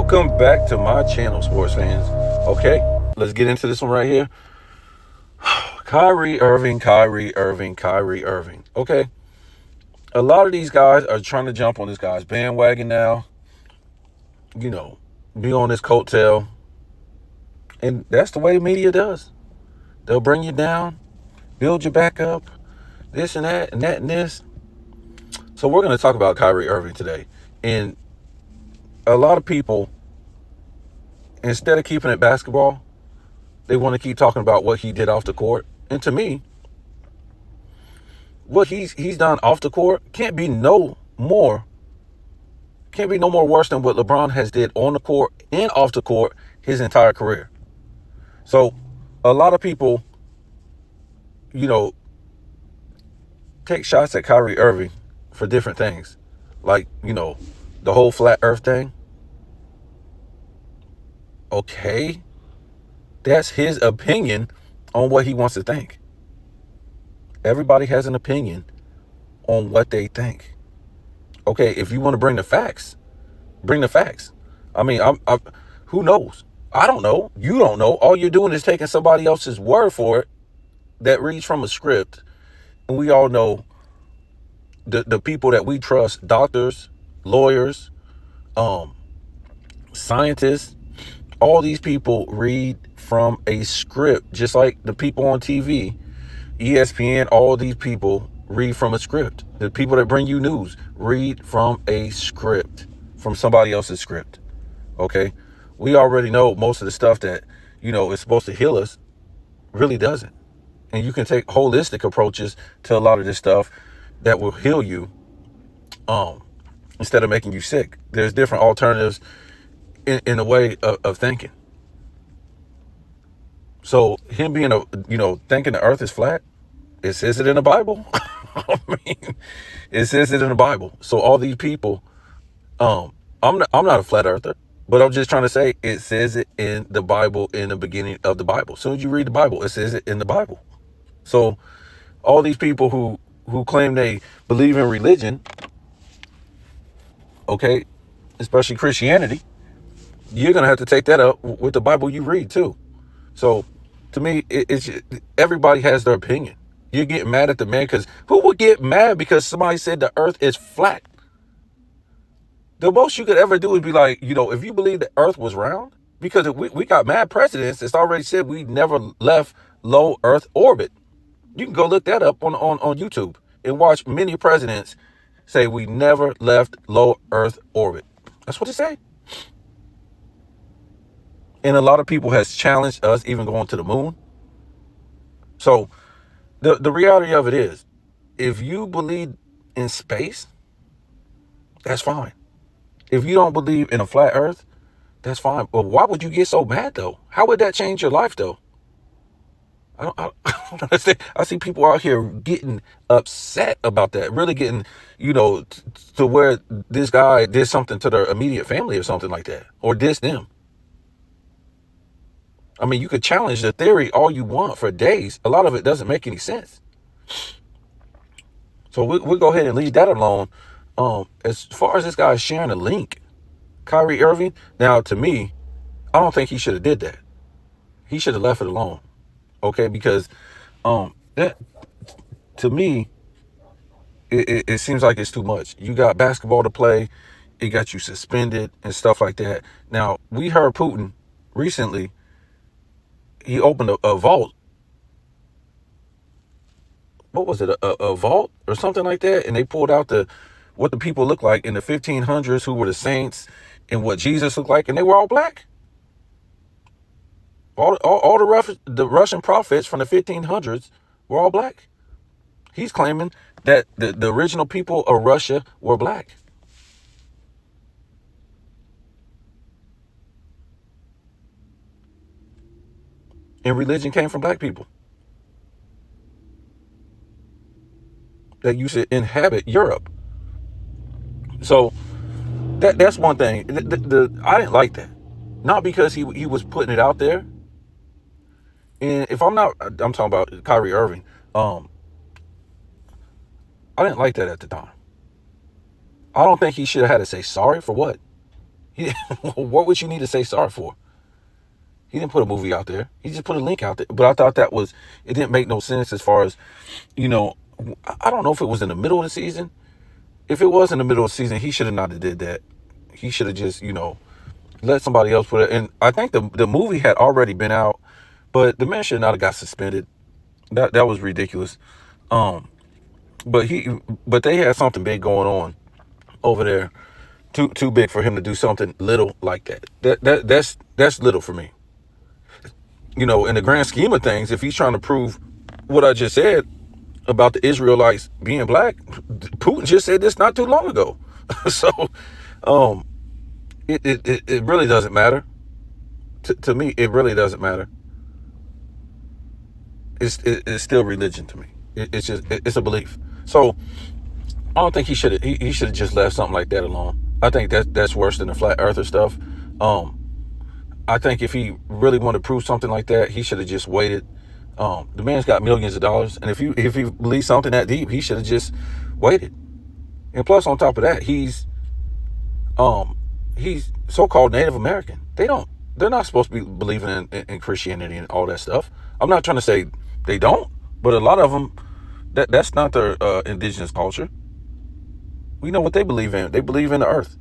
Welcome back to my channel, sports fans. Okay, let's get into this one right here. Kyrie Irving. Okay, a lot of these guys are trying to jump on this guy's bandwagon now. You know, be on this coattail. And that's the way media does. They'll bring you down, build you back up, this and that and that and this. So we're going to talk about Kyrie Irving today. And a lot of people, instead of keeping it basketball, they want to keep talking about what he did off the court. And to me, what he's done off the court can't be no more worse than what LeBron has did on the court and off the court his entire career. So a lot of people, take shots at Kyrie Irving for different things. Like, the whole flat earth thing. Okay. That's his opinion on what he wants to think. Everybody has an opinion on what they think. Okay, if you want to bring the facts, bring the facts. I mean, who knows? I don't know. You don't know. All you're doing is taking somebody else's word for it that reads from a script. And we all know the people that we trust, doctors, lawyers, scientists, all these people read from a script, just like the people on TV, ESPN, all these people read from a script. The people that bring you news read from a script, from somebody else's script. Okay? We already know most of the stuff that, is supposed to heal us really doesn't. And you can take holistic approaches to a lot of this stuff that will heal you instead of making you sick. There's different alternatives in a way of thinking. So him being thinking the earth is flat, it says it in the Bible. I mean, it says it in the Bible. So all these people, I'm not a flat earther, but I'm just trying to say it says it in the Bible, in the beginning of the Bible. As soon as you read the Bible, it says it in the Bible. So all these people who claim they believe in religion, okay, especially Christianity, you're going to have to take that up with the Bible you read too. So to me, it's everybody has their opinion. You're getting mad at the man because who would get mad because somebody said the earth is flat? The most you could ever do is be like, if you believe the earth was round, because we got mad presidents, it's already said we never left low earth orbit. You can go look that up on YouTube and watch many presidents say we never left low earth orbit. That's what they say. And a lot of people has challenged us even going to the moon. So the reality of it is, if you believe in space, that's fine. If you don't believe in a flat earth, that's fine. But why would you get so mad though? How would that change your life though? I don't understand. I see people out here getting upset about that, really getting, to where this guy did something to their immediate family or something like that, or diss them. I mean, you could challenge the theory all you want for days. A lot of it doesn't make any sense. So we'll go ahead and leave that alone. As far as this guy sharing a link, Kyrie Irving, now to me, I don't think he should have did that. He should have left it alone. Okay, because that to me, it seems like it's too much. You got basketball to play, it got you suspended and stuff like that. Now, we heard Putin recently, he opened a vault. What was it, a vault or something like that? And they pulled out what the people looked like in the 1500s, who were the saints, and what Jesus looked like, and they were all black. All the Russian prophets from the 1500s were all black. He's claiming that the original people of Russia were black. And religion came from black people that used to inhabit Europe. So that's one thing. I didn't like that. Not because he was putting it out there. And if I'm talking about Kyrie Irving. I didn't like that at the time. I don't think he should have had to say sorry for what. He, what would you need to say sorry for? He didn't put a movie out there. He just put a link out there. But I thought it didn't make no sense as far as, you know, I don't know if it was in the middle of the season. If it was in the middle of the season, he should have not have did that. He should have just, let somebody else put it. And I think the movie had already been out, but the man should not have got suspended. That was ridiculous. Um, but they had something big going on over there. Too big for him to do something little like that. That's little for me. In the grand scheme of things, if he's trying to prove what I just said about the Israelites being black, Putin just said this not too long ago. So, um, it really doesn't matter. To me, it really doesn't matter. It's still religion to me. It's a belief. So I don't think he should have just left something like that alone. I think that's worse than the flat earther stuff. Um, I think if he really wanted to prove something like that, he should have just waited. The man's got millions of dollars, and if he believes something that deep, he should have just waited. And plus, on top of that, he's so-called Native American. They're not supposed to be believing in Christianity and all that stuff. I'm not trying to say they don't, but a lot of them, that's not their indigenous culture. We know what they believe in. They believe in the earth.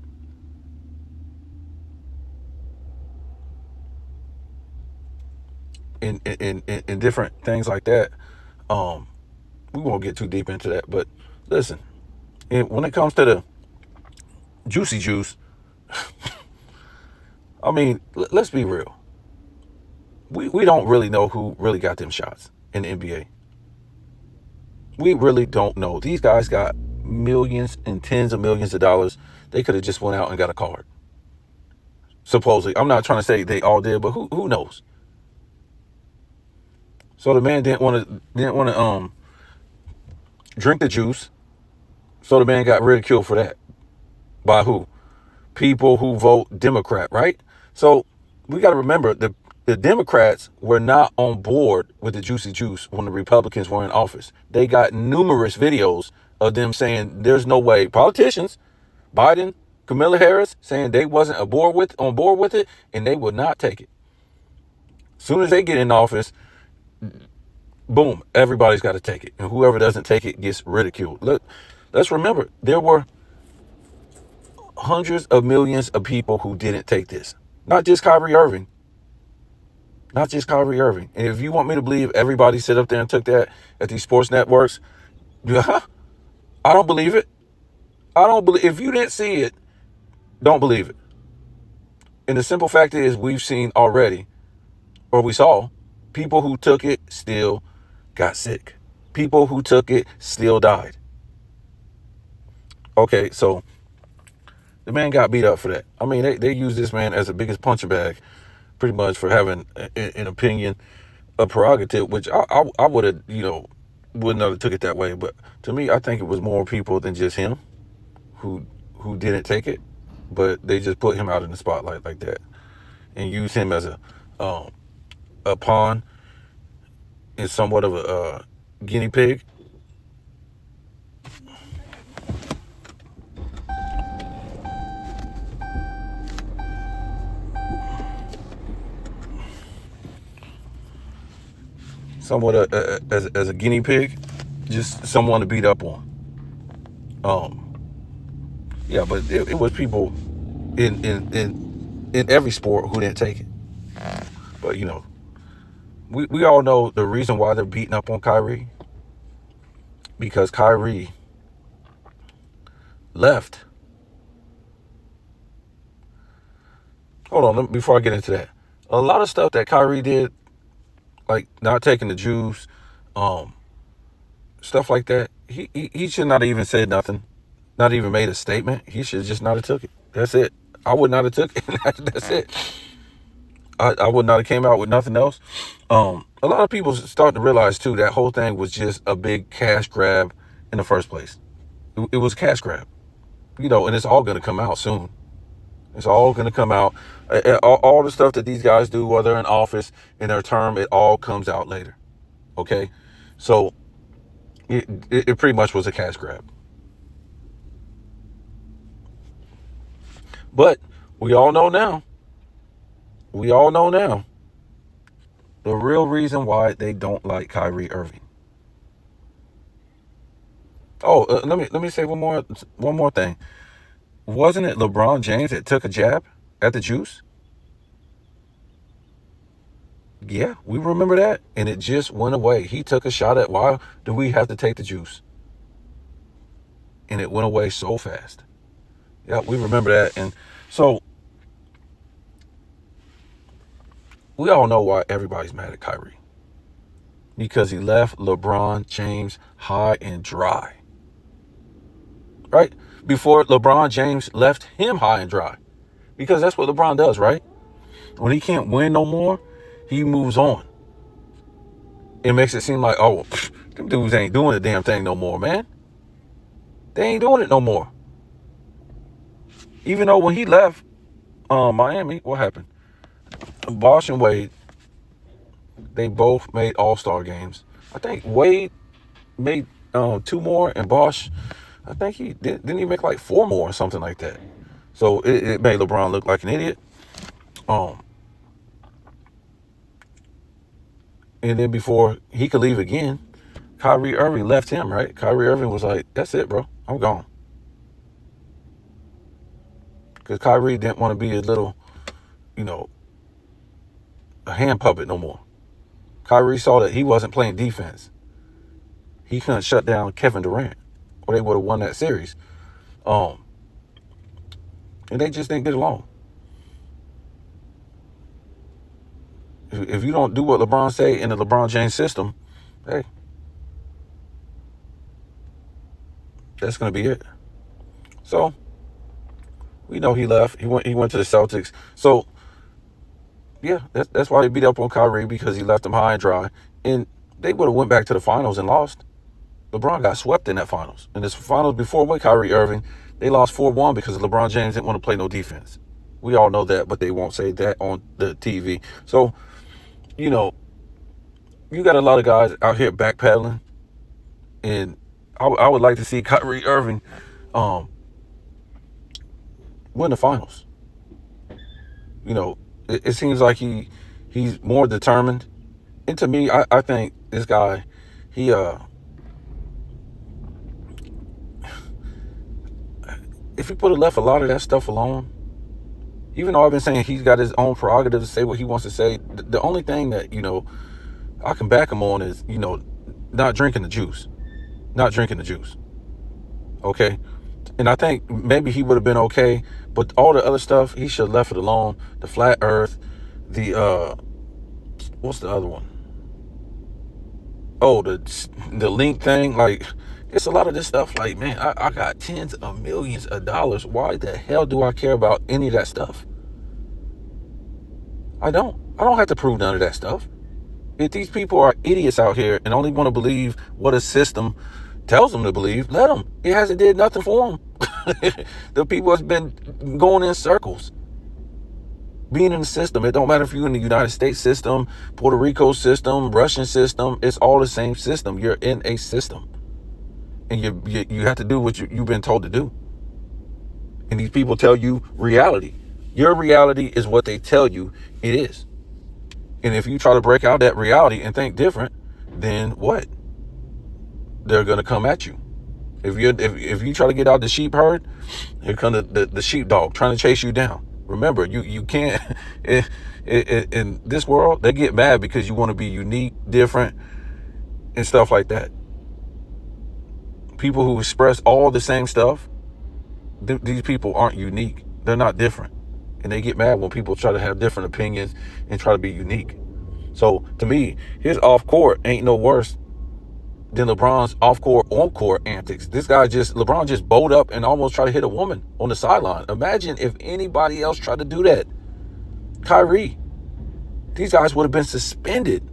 In different things like that. We won't get too deep into that, but listen, when it comes to the juicy juice, I mean, let's be real. We don't really know who really got them shots in the NBA. We really don't know. These guys got millions and tens of millions of dollars. They could have just went out and got a card. Supposedly. I'm not trying to say they all did, but who knows? So the man didn't want to drink the juice. So the man got ridiculed for that. By who? People who vote Democrat, right? So we got to remember the Democrats were not on board with the juicy juice when the Republicans were in office. They got numerous videos of them saying there's no way. Politicians, Biden, Kamala Harris, saying they wasn't on board with it, and they would not take it. As soon as they get in office, boom, everybody's got to take it. And whoever doesn't take it gets ridiculed. Let's remember, there were hundreds of millions of people who didn't take this. Not just Kyrie Irving. Not just Kyrie Irving. And if you want me to believe everybody sit up there and took that at these sports networks, I don't believe it. If you didn't see it, don't believe it. And the simple fact is, we've seen already, or we saw, people who took it still got sick. People who took it still died. Okay, so the man got beat up for that. I mean, they used this man as the biggest punching bag, pretty much, for having an opinion, a prerogative, which I would have, wouldn't have took it that way. But to me, I think it was more people than just him who didn't take it, but they just put him out in the spotlight like that and used him as a pawn and somewhat of a guinea pig. Somewhat as a guinea pig, just someone to beat up on. Yeah, but it was people in every sport who didn't take it. But we all know the reason why they're beating up on Kyrie, because Kyrie left. Hold on, before I get into that, a lot of stuff that Kyrie did, like not taking the Jews, stuff like that, he should not have even said nothing, not even made a statement. He should just not have took it. That's it. I would not have took it. That's it. I would not have came out with nothing else. A lot of people starting to realize too that whole thing was just a big cash grab in the first place. It was a cash grab, and it's all going to come out soon. It's all going to come out. All the stuff that these guys do while they're in office in their term, it all comes out later. Okay, so it pretty much was a cash grab. But We all know now. We all know now the real reason why they don't like Kyrie Irving. Oh, let me say one more thing. Wasn't it LeBron James that took a jab at the juice? Yeah, we remember that, and it just went away. He took a shot at why do we have to take the juice, and it went away so fast. Yeah, we remember that, and so we all know why everybody's mad at Kyrie, because he left LeBron James high and dry. Right? Before LeBron James left him high and dry. Because that's what LeBron does, right? When he can't win no more, he moves on. It makes it seem like, oh, them dudes ain't doing the damn thing no more, man. They ain't doing it no more. Even though when he left Miami, what happened? Bosh and Wade, they both made all-star games. I think Wade made 2 more, and Bosh, I think didn't he make like 4 more or something like that. So it made LeBron look like an idiot. And then before he could leave again, Kyrie Irving left him, right? Kyrie Irving was like, that's it, bro. I'm gone. Because Kyrie didn't want to be a little, a hand puppet no more. Kyrie saw that he wasn't playing defense. He couldn't shut down Kevin Durant, or they would have won that series. And they just didn't get along. If you don't do what LeBron say in the LeBron James system, hey, that's going to be it. So we know he left. He went to the Celtics. So yeah, that's why they beat up on Kyrie, because he left them high and dry. And they would have went back to the finals and lost. LeBron got swept in that finals. In this finals before with Kyrie Irving, they lost 4-1 because LeBron James didn't want to play no defense. We all know that, but they won't say that on the TV. So, you got a lot of guys out here backpedaling, and I would like to see Kyrie Irving win the finals. It seems like he's more determined. And to me, I think this guy, he if he would have left a lot of that stuff alone, even though I've been saying he's got his own prerogative to say what he wants to say, the only thing that, I can back him on is, not drinking the juice. Not drinking the juice. Okay? And I think maybe he would have been okay, but all the other stuff, he should have left it alone. The flat earth, the, what's the other one? Oh, the link thing. Like, it's a lot of this stuff. Like, man, I got tens of millions of dollars. Why the hell do I care about any of that stuff? I don't have to prove none of that stuff. If these people are idiots out here and only want to believe what a system tells them to believe, let them. It hasn't did nothing for them. The people has been going in circles. Being in the system, it don't matter if you're in the United States system, Puerto Rico system, Russian system, it's all the same system. You're in a system. And you have to do what you've been told to do. And these people tell you reality. Your reality is what they tell you it is. And if you try to break out that reality and think different, then what? They're going to come at you. If you try to get out the sheep herd, here comes the sheepdog trying to chase you down. Remember, you can't. In this world, they get mad because you want to be unique, different, and stuff like that. People who express all the same stuff, these people aren't unique. They're not different. And they get mad when people try to have different opinions and try to be unique. So, to me, his off-court ain't no worse than LeBron's off-court, on-court antics. LeBron just bowled up and almost tried to hit a woman on the sideline. Imagine if anybody else tried to do that. Kyrie. These guys would have been suspended.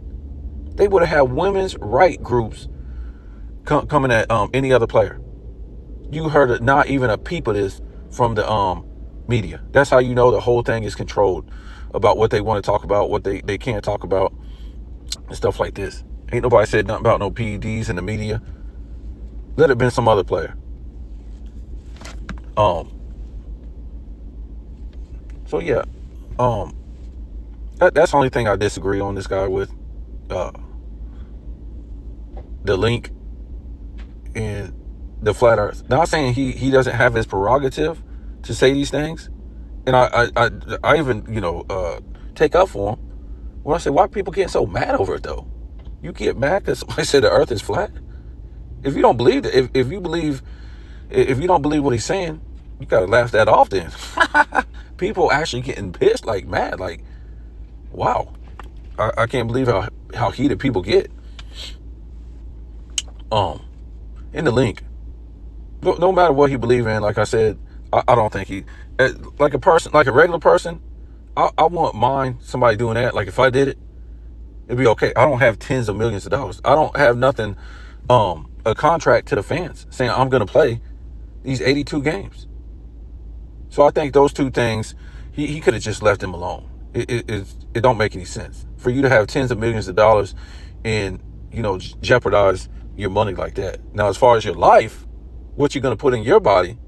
They would have had women's right groups coming at any other player. You heard not even a peep of this from the media. That's how you know the whole thing is controlled about what they want to talk about, what they can't talk about, and stuff like this. Ain't nobody said nothing about no PEDs in the media. Let it have been some other player. So yeah, um, that's the only thing I disagree on this guy with, uh, the link and the flat Earth. Not saying he doesn't have his prerogative to say these things, and I even take up for him when I say, why are people getting so mad over it though? You get mad because somebody said the Earth is flat. If you don't believe that, if you don't believe what he's saying, you gotta laugh that off. Then people actually getting pissed, like mad, like wow. I can't believe how heated people get. In the link, no matter what he believe in, like I said, I don't think he, like a regular person, I wouldn't mind somebody doing that. Like if I did it, it'd be okay. I don't have tens of millions of dollars. I don't have nothing, a contract to the fans saying I'm gonna play these 82 games. So I think those two things, he could have just left him alone. It don't make any sense for you to have tens of millions of dollars and jeopardize your money like that. Now, as far as your life, what you're going to put in your body,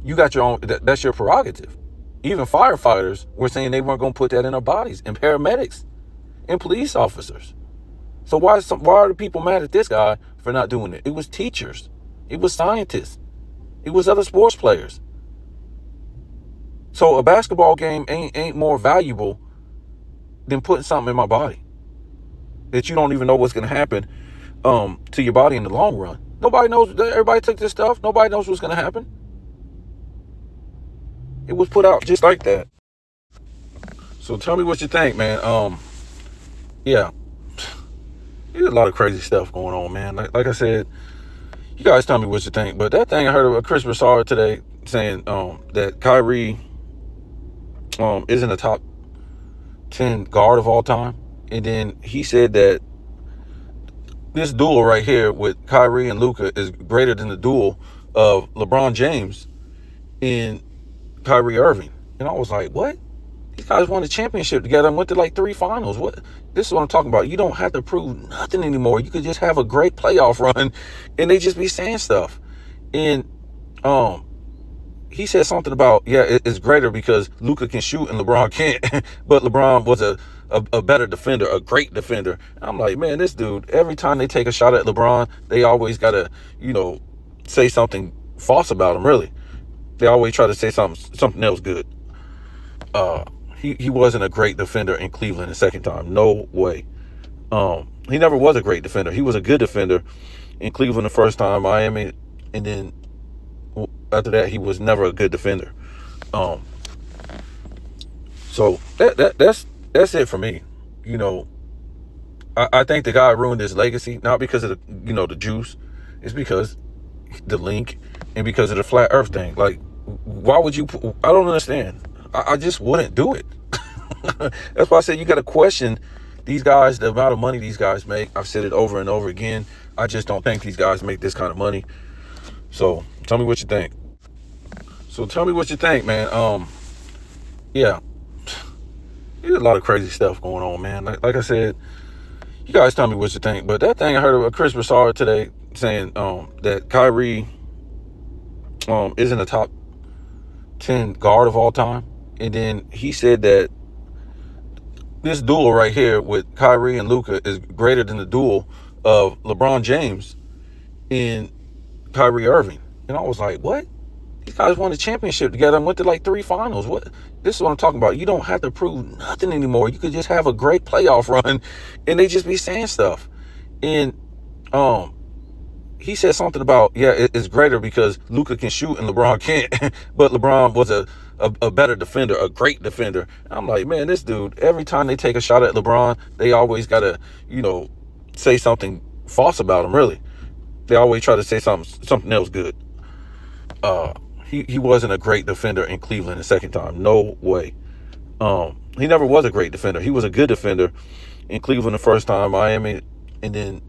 you got your own. That's your prerogative. Even firefighters were saying they weren't going to put that in our bodies, and paramedics, and police officers. So why are the people mad at this guy for not doing it? It was teachers, it was scientists, it was other sports players. So a basketball game ain't more valuable than putting something in my body that you don't even know what's going to happen to your body in the long run. Nobody knows. Everybody took this stuff. Nobody knows what's going to happen. It was put out just like that. So tell me what you think, man. Yeah, there's a lot of crazy stuff going on, man. Like I said, you guys tell me what you think. But that thing I heard of Chris Broussard today saying that Kyrie isn't a top 10 guard of all time, and then he said that this duel right here with Kyrie and Luka is greater than the duel of LeBron James and Kyrie Irving. And I was like, what? These guys won a championship together and went to like 3 finals. What? This is what I'm talking about. You don't have to prove nothing anymore. You could just have a great playoff run and they just be saying stuff. And he said something about, it's greater because Luka can shoot and LeBron can't. But LeBron was a better defender, a great defender. And I'm like, man, this dude, every time they take a shot at LeBron, they always got to, say something false about him, really. They always try to say something else good. He wasn't a great defender in Cleveland the second time. No way. He never was a great defender. He was a good defender in Cleveland the first time, Miami, and then after that, he was never a good defender. So that's it for me. I think the guy ruined his legacy, not because of the juice. It's because the link and because of the flat earth thing. Like, why would you, I don't understand. I just wouldn't do it. That's why I said you got to question these guys, the amount of money these guys make. I've said it over and over again. I just don't think these guys make this kind of money. So tell me what you think. Man. Yeah, there's a lot of crazy stuff going on, man. Like I said, you guys tell me what you think. But that thing I heard of Chris Broussard today saying that Kyrie isn't a top 10 guard of all time. And then he said that this duel right here with Kyrie and Luka is greater than the duel of LeBron James and Kyrie Irving. And I was like, what? These guys won a championship together and went to like 3 finals. What? This is what I'm talking about. You don't have to prove nothing anymore. You could just have a great playoff run and they just be saying stuff. And he said something about, it's greater because Luka can shoot and LeBron can't. But LeBron was a better defender, a great defender. And I'm like, man, this dude, every time they take a shot at LeBron, they always got to, say something false about him, really. They always try to say something else good. He wasn't a great defender in Cleveland the second time. No way. He never was a great defender. He was a good defender in Cleveland the first time, Miami, and then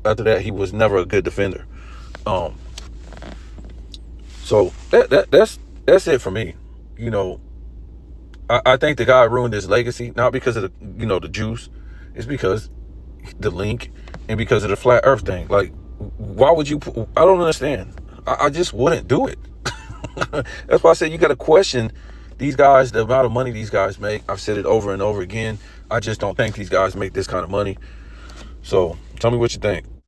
after that, he was never a good defender. So that's it for me. I think the guy ruined his legacy, not because of the juice. It's because the link and because of the flat earth thing. Like, why would you, I don't understand. I just wouldn't do it. That's why I said you got to question These guys, the amount of money these guys make, I've said it over and over again. I just don't think these guys make this kind of money. So tell me what you think.